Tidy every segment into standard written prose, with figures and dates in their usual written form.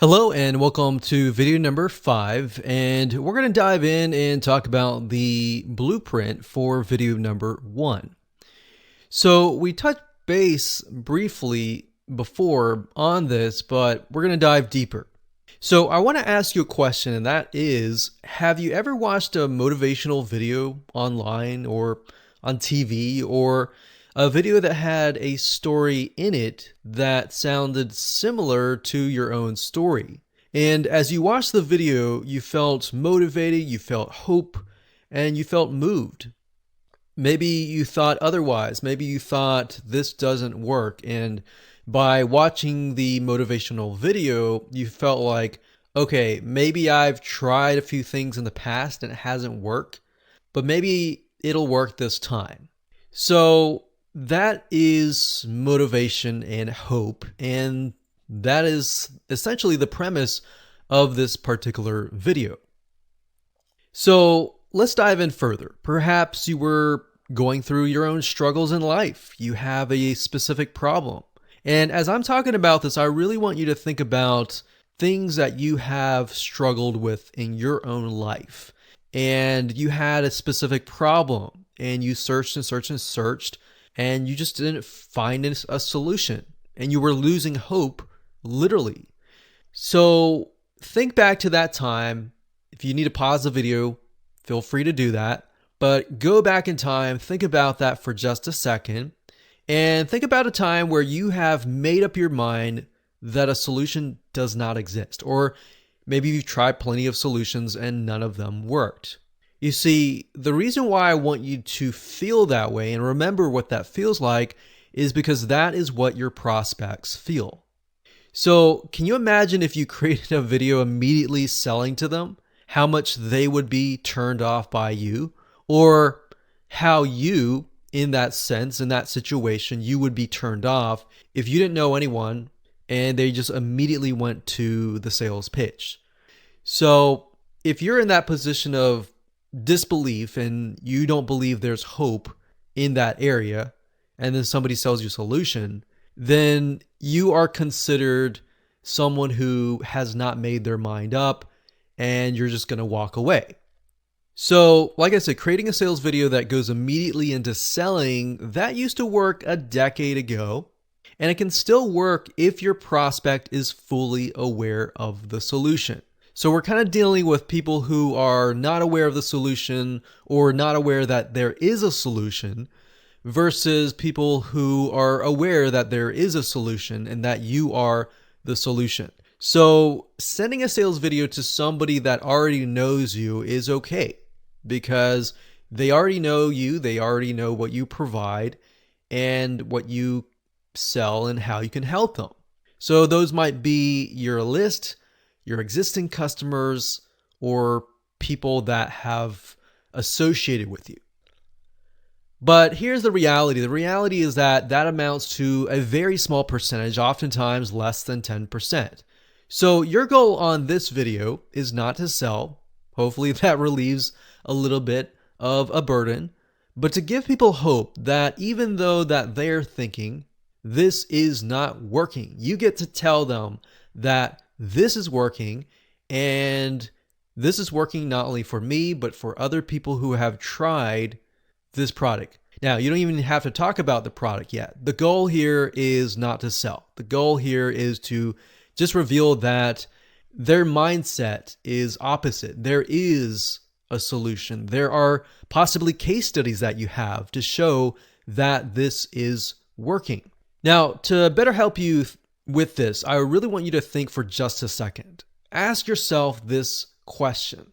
Hello and welcome to video number 5, and we're going to dive in and talk about the blueprint for video number 1. So we touched base briefly before on this, but we're going to dive deeper. So I want to ask you a question, and that is, have you ever watched a motivational video online or on TV, or a video that had a story in it that sounded similar to your own story? And as you watched the video, you felt motivated, you felt hope, and you felt moved. Maybe you thought otherwise. Maybe you thought this doesn't work. And by watching the motivational video, you felt like, okay, maybe I've tried a few things in the past and it hasn't worked, but maybe it'll work this time. So that is motivation and hope, and that is essentially the premise of this particular video. So let's dive in further. Perhaps you were going through your own struggles in life. You have a specific problem. And as I'm talking about this, I really want you to think about things that you have struggled with in your own life. And you had a specific problem, and you searched and searched and searched, and you just didn't find a solution, and you were losing hope, literally. So think back to that time. If you need to pause the video, feel free to do that, but go back in time, think about that for just a second, and think about a time where you have made up your mind that a solution does not exist, or maybe you've tried plenty of solutions and none of them worked. You see, the reason why I want you to feel that way and remember what that feels like is because that is what your prospects feel. So can you imagine if you created a video immediately selling to them, how much they would be turned off by you, or how you, in that sense, in that situation, you would be turned off if you didn't know anyone and they just immediately went to the sales pitch. So if you're in that position of disbelief and you don't believe there's hope in that area, and then somebody sells you a solution, then you are considered someone who has not made their mind up, and you're just going to walk away. So like I said, creating a sales video that goes immediately into selling, that used to work a decade ago, and it can still work if your prospect is fully aware of the solution. So we're kind of dealing with people who are not aware of the solution or not aware that there is a solution versus people who are aware that there is a solution and that you are the solution. So sending a sales video to somebody that already knows you is okay because they already know you, they already know what you provide and what you sell and how you can help them. So those might be your list, your existing customers, or people that have associated with you. But here's the reality. The reality is that that amounts to a very small percentage, oftentimes less than 10%. So your goal on this video is not to sell. Hopefully that relieves a little bit of a burden, but to give people hope that even though that they're thinking this is not working, you get to tell them that this is working, and this is working not only for me, but for other people who have tried this product. Now, you don't even have to talk about the product yet. The goal here is not to sell. The goal here is to just reveal that their mindset is opposite. There is a solution. There are possibly case studies that you have to show that this is working. Now, to better help you with this, I really want you to think for just a second. Ask yourself this question.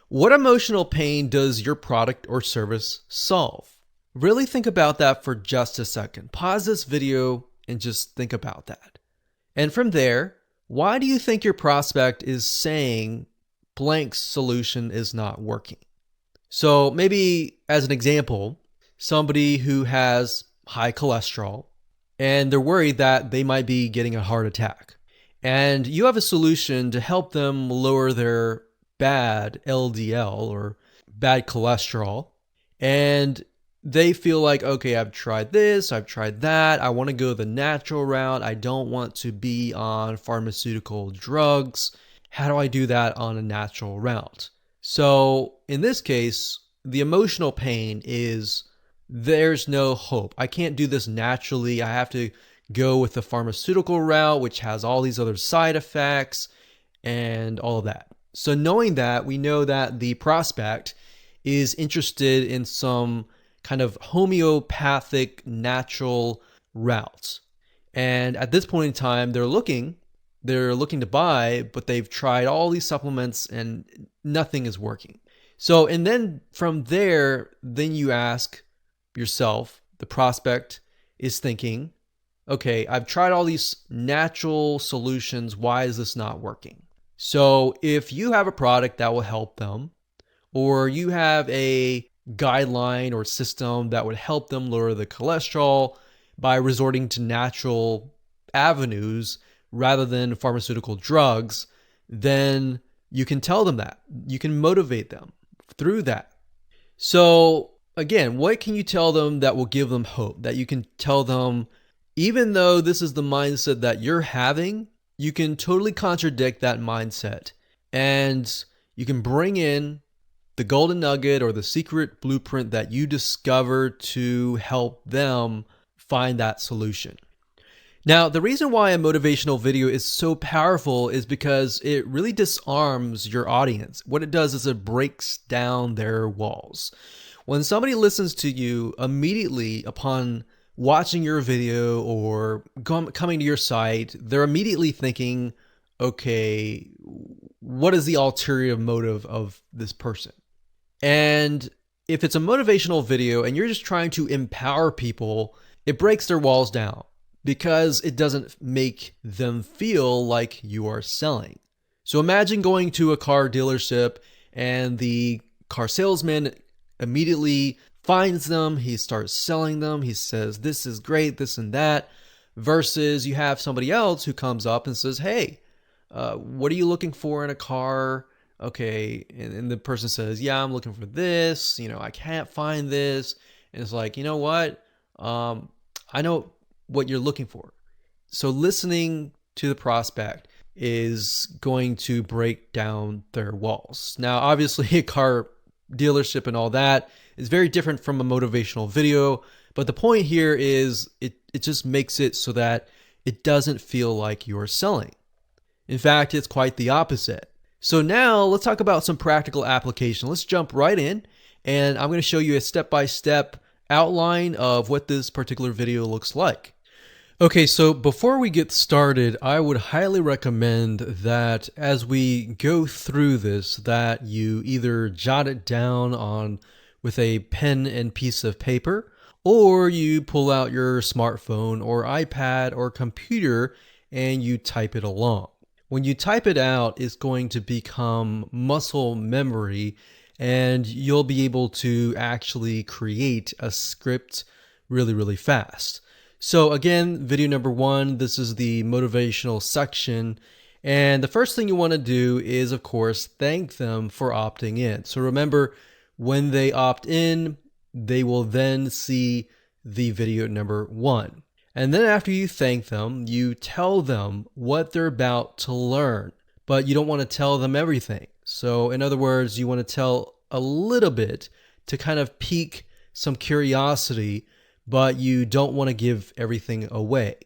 What emotional pain does your product or service solve? Really think about that for just a second. Pause this video and just think about that. And from there, why do you think your prospect is saying blank solution is not working? So maybe as an example, somebody who has high cholesterol, and they're worried that they might be getting a heart attack. And you have a solution to help them lower their bad LDL or bad cholesterol. And they feel like, okay, I've tried this, I've tried that. I want to go the natural route. I don't want to be on pharmaceutical drugs. How do I do that on a natural route? So in this case, the emotional pain is there's no hope. I can't do this naturally. I have to go with the pharmaceutical route, which has all these other side effects and all of that. So knowing that, we know that the prospect is interested in some kind of homeopathic natural routes. And at this point in time, they're looking to buy, but they've tried all these supplements and nothing is working. So, and then from there, then you ask yourself, the prospect is thinking, okay, I've tried all these natural solutions. Why is this not working? So if you have a product that will help them, or you have a guideline or system that would help them lower the cholesterol by resorting to natural avenues rather than pharmaceutical drugs, then you can tell them that. You can motivate them through that. So again, what can you tell them that will give them hope? That you can tell them, even though this is the mindset that you're having, you can totally contradict that mindset. And you can bring in the golden nugget or the secret blueprint that you discovered to help them find that solution. Now, the reason why a motivational video is so powerful is because it really disarms your audience. What it does is it breaks down their walls. When somebody listens to you immediately upon watching your video or coming to your site, they're immediately thinking, okay, what is the ulterior motive of this person? And if it's a motivational video and you're just trying to empower people, it breaks their walls down because it doesn't make them feel like you are selling. So imagine going to a car dealership and the car salesman immediately finds them, he starts selling them, he says, this is great, this and that, versus you have somebody else who comes up and says, hey, what are you looking for in a car? Okay, and the person says, yeah, I'm looking for this, I can't find this. And it's like, you know what? I know what you're looking for. So listening to the prospect is going to break down their walls. Now, obviously, a car dealership and all that is very different from a motivational video, but the point here is it just makes it so that it doesn't feel like you're selling. In fact, it's quite the opposite. So now let's talk about some practical application. Let's jump right in, and I'm going to show you a step-by-step outline of what this particular video looks like. Okay, so before we get started, I would highly recommend that as we go through this, that you either jot it down on with a pen and piece of paper, or you pull out your smartphone or iPad or computer and you type it along. When you type it out, it's going to become muscle memory and you'll be able to actually create a script really, really fast. So again, video number 1, this is the motivational section. And the first thing you want to do is, of course, thank them for opting in. So remember, when they opt in, they will then see the video number 1. And then after you thank them, you tell them what they're about to learn, but you don't want to tell them everything. So in other words, you want to tell a little bit to kind of pique some curiosity, but you don't want to give everything away,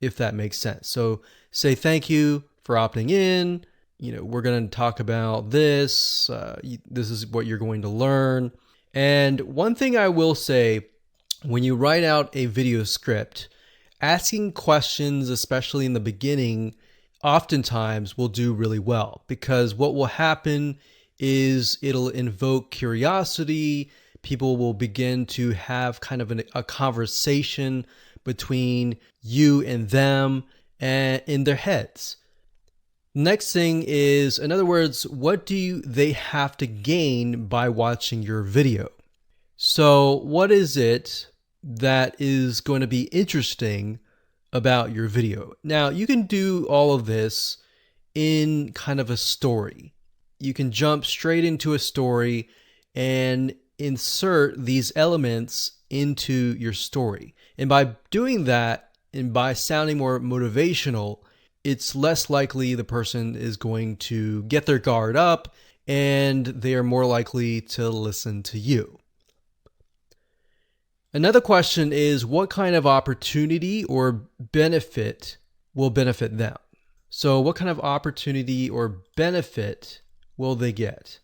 if that makes sense. So say thank you for opting in. We're going to talk about this. This is what you're going to learn. And one thing I will say, when you write out a video script, asking questions, especially in the beginning, oftentimes will do really well, because what will happen is it'll invoke curiosity. People will begin to have kind of a conversation between you and them and in their heads. Next thing is, in other words, what do they have to gain by watching your video? So what is it that is going to be interesting about your video? Now, you can do all of this in kind of a story. You can jump straight into a story, and insert these elements into your story. And by doing that, and by sounding more motivational, it's less likely the person is going to get their guard up, and they are more likely to listen to you. Another question is, what kind of opportunity or benefit will benefit them? So what kind of opportunity or benefit will they get?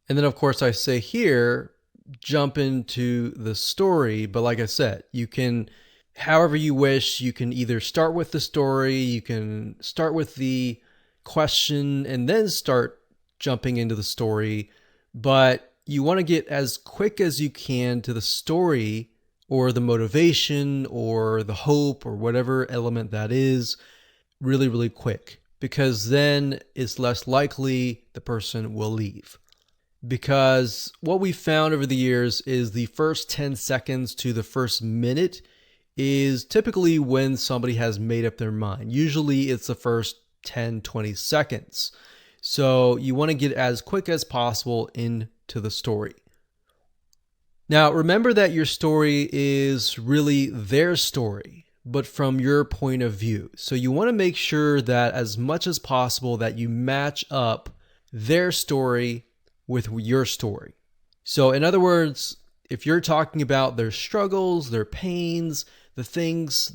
And then, of course, I say here, jump into the story. But like I said, you can, however you wish, you can either start with the story, you can start with the question, and then start jumping into the story. But you want to get as quick as you can to the story or the motivation or the hope or whatever element that is really, really quick, because then it's less likely the person will leave. Because what we found over the years is the first 10 seconds to the first minute is typically when somebody has made up their mind. Usually it's the first 10, 20 seconds. So you want to get as quick as possible into the story. Now, remember that your story is really their story, but from your point of view. So you want to make sure that as much as possible that you match up their story with your story. So in other words, if you're talking about their struggles, their pains, the things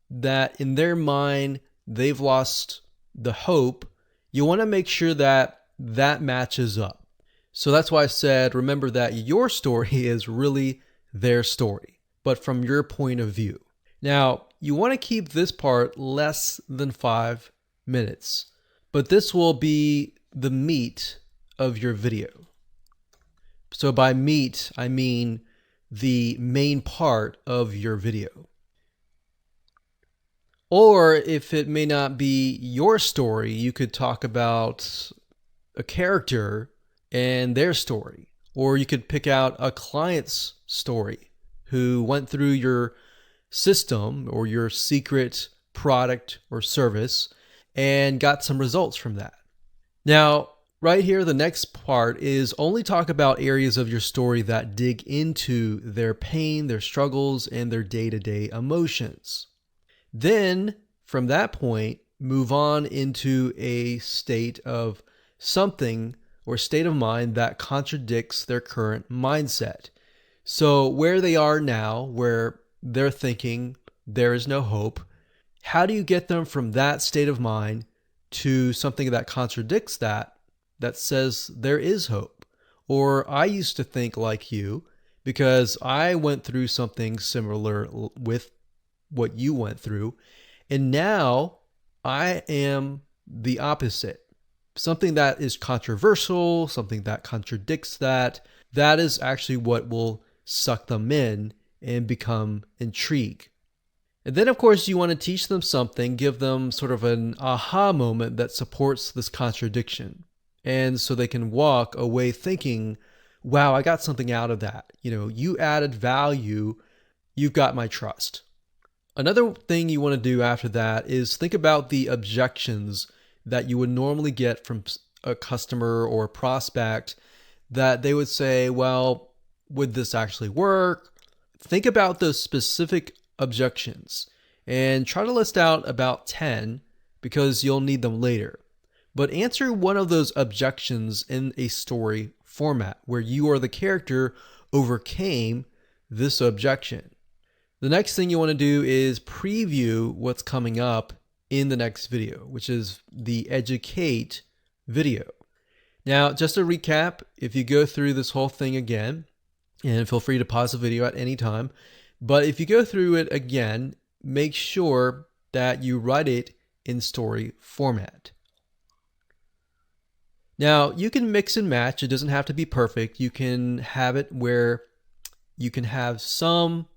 that in their mind they've lost the hope, you want to make sure that that matches up. So that's why I said, remember that your story is really their story, but from your point of view. Now, you want to keep this part less than 5 minutes, but this will be the meat of your video. So by meat, I mean the main part of your video. Or if it may not be your story, you could talk about a character and their story. Or you could pick out a client's story who went through your system or your secret product or service and got some results from that. Now, right here, the next part is only talk about areas of your story that dig into their pain, their struggles, and their day-to-day emotions. Then, from that point, move on into a state of something or state of mind that contradicts their current mindset. So where they are now, where they're thinking there is no hope, how do you get them from that state of mind to something that contradicts that says there is hope? Or I used to think like you because I went through something similar with what you went through, and now I am the opposite. Something that is controversial, something that contradicts that is actually what will suck them in and become intrigued. And then, of course, you want to teach them something, give them sort of an aha moment that supports this contradiction. And so they can walk away thinking, wow, I got something out of that. You added value, you've got my trust. Another thing you want to do after that is think about the objections that you would normally get from a customer or a prospect that they would say, well, would this actually work? Think about those specific objections and try to list out about 10 because you'll need them later. But answer one of those objections in a story format where you or the character overcame this objection. The next thing you want to do is preview what's coming up in the next video, which is the educate video. Now, just to recap, if you go through this whole thing again, and feel free to pause the video at any time, but if you go through it again, make sure that you write it in story format. Now, you can mix and match. It doesn't have to be perfect. You can have it where you can have some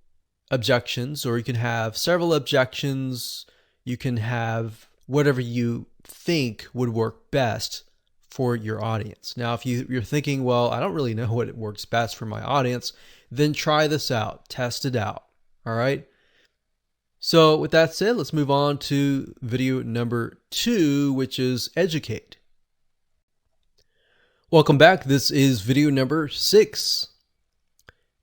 objections, or you can have several objections. You can have whatever you think would work best for your audience. Now, if you're thinking, well, I don't really know what works best for my audience, then try this out, test it out. All right. So with that said, let's move on to video number 2, which is educate. Welcome back. This is video number 6.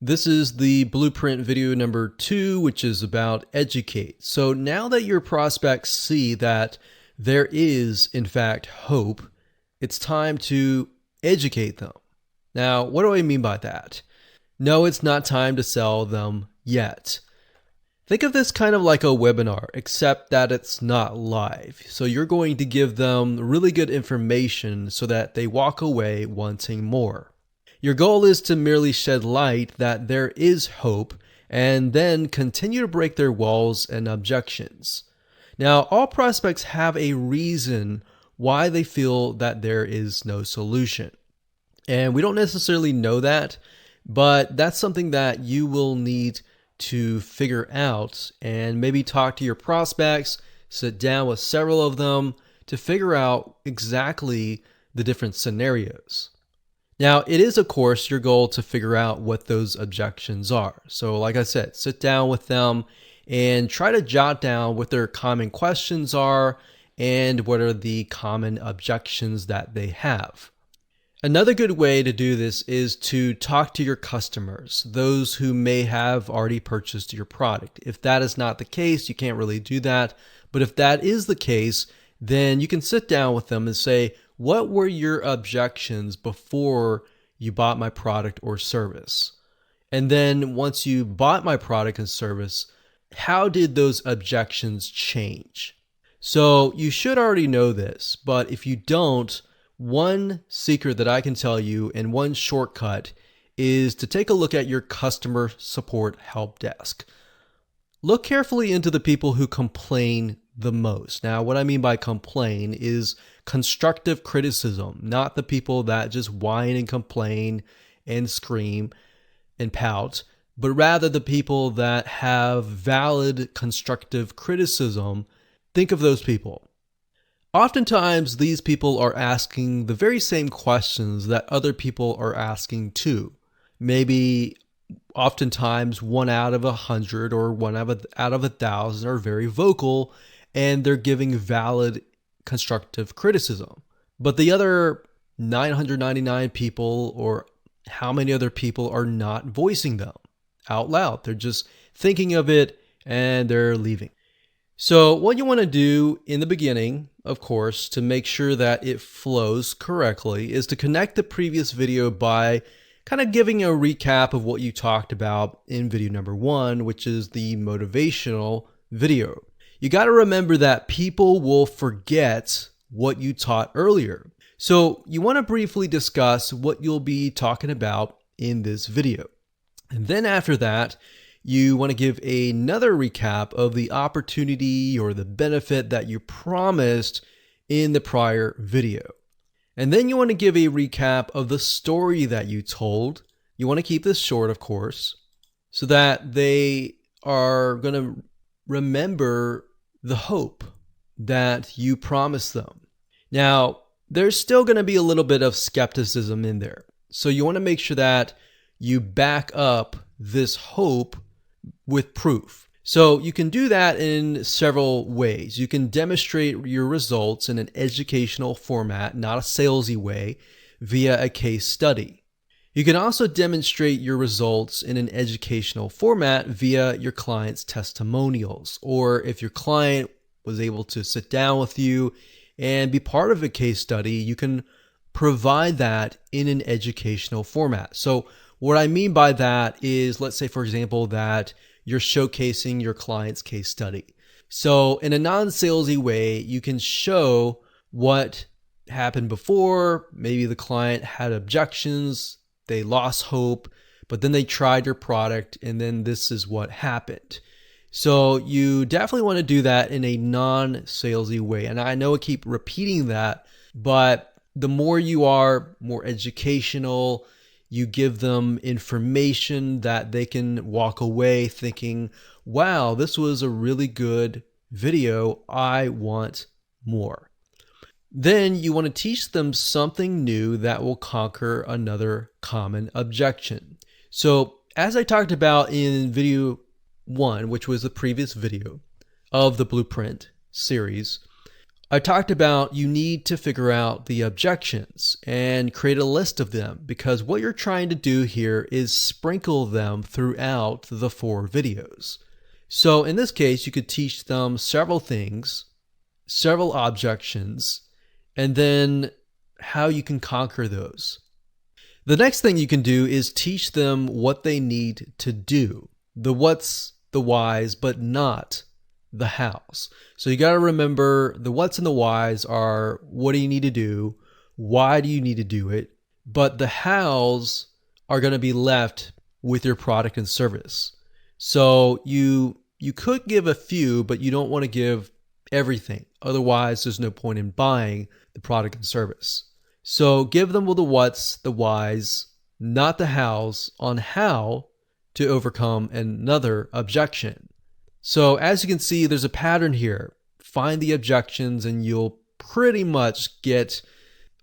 This is the blueprint video number 2, which is about educate. So now that your prospects see that there is, in fact, hope, it's time to educate them. Now, what do I mean by that? No, it's not time to sell them yet. Think of this kind of like a webinar, except that it's not live. So you're going to give them really good information so that they walk away wanting more. Your goal is to merely shed light that there is hope and then continue to break their walls and objections. Now, all prospects have a reason why they feel that there is no solution. And we don't necessarily know that, but that's something that you will need to figure out and maybe talk to your prospects, sit down with several of them to figure out exactly the different scenarios. Now, it is, of course, your goal to figure out what those objections are. So like I said, sit down with them and try to jot down what their common questions are and what are the common objections that they have. Another good way to do this is to talk to your customers, those who may have already purchased your product. If that is not the case, you can't really do that. But if that is the case, then you can sit down with them and say, what were your objections before you bought my product or service? And then once you bought my product and service, how did those objections change? So you should already know this, but if you don't, one secret that I can tell you and one shortcut is to take a look at your customer support help desk. Look carefully into the people who complain the most. Now, what I mean by complain is constructive criticism, not the people that just whine and complain and scream and pout, but rather the people that have valid constructive criticism. Think of those people. Oftentimes, these people are asking the very same questions that other people are asking too. Maybe oftentimes 1 out of 100 or 1 out of 1,000 are very vocal and they're giving valid constructive criticism. But the other 999 people, or how many other people, are not voicing them out loud. They're just thinking of it and they're leaving. So what you want to do in the beginning, of course, to make sure that it flows correctly, is to connect the previous video by kind of giving a recap of what you talked about in video number 1, which is the motivational video. You got to remember that people will forget what you taught earlier. So you want to briefly discuss what you'll be talking about in this video. And then after that, you want to give another recap of the opportunity or the benefit that you promised in the prior video. And then you want to give a recap of the story that you told. You want to keep this short, of course, so that they are going to remember the hope that you promised them. Now, there's still going to be a little bit of skepticism in there. So you want to make sure that you back up this hope with proof. So you can do that in several ways. You can demonstrate your results in an educational format, not a salesy way, via a case study. You can also demonstrate your results in an educational format via your client's testimonials, or if your client was able to sit down with you and be part of a case study, you can provide that in an educational format. So what I mean by that is, let's say, for example, that you're showcasing your client's case study. So in a non-salesy way, you can show what happened before. Maybe the client had objections, they lost hope, but then they tried your product and then this is what happened. So you definitely want to do that in a non-salesy way. And I know I keep repeating that, but the more you are more educational, you give them information that they can walk away thinking, wow, this was a really good video. I want more. Then you want to teach them something new that will conquer another common objection. So as I talked about in video 1, which was the previous video, of the Blueprint series, I talked about you need to figure out the objections and create a list of them, because what you're trying to do here is sprinkle them throughout the 4 videos. So in this case, you could teach them several things, several objections, and then how you can conquer those. The next thing you can do is teach them what they need to do. The what's, the whys, but not the hows. So you got to remember the what's and the whys are what do you need to do? Why do you need to do it? But the hows are going to be left with your product and service. So you could give a few, but you don't want to give everything. Otherwise, there's no point in buying the product and service. So give them the what's, the whys, not the hows, on how to overcome another objection. So as you can see, there's a pattern here. Find the objections and you'll pretty much get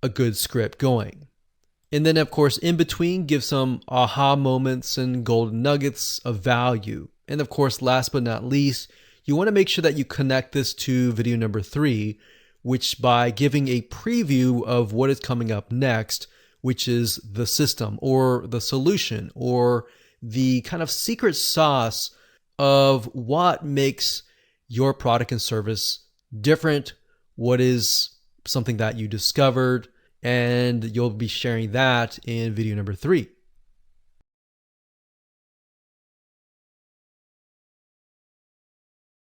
a good script going. And then of course, in between, give some aha moments and golden nuggets of value. And of course, last but not least, you want to make sure that you connect this to video number 3, which by giving a preview of what is coming up next, which is the system or the solution or the kind of secret sauce of what makes your product and service different, what is something that you discovered, and you'll be sharing that in video number 3.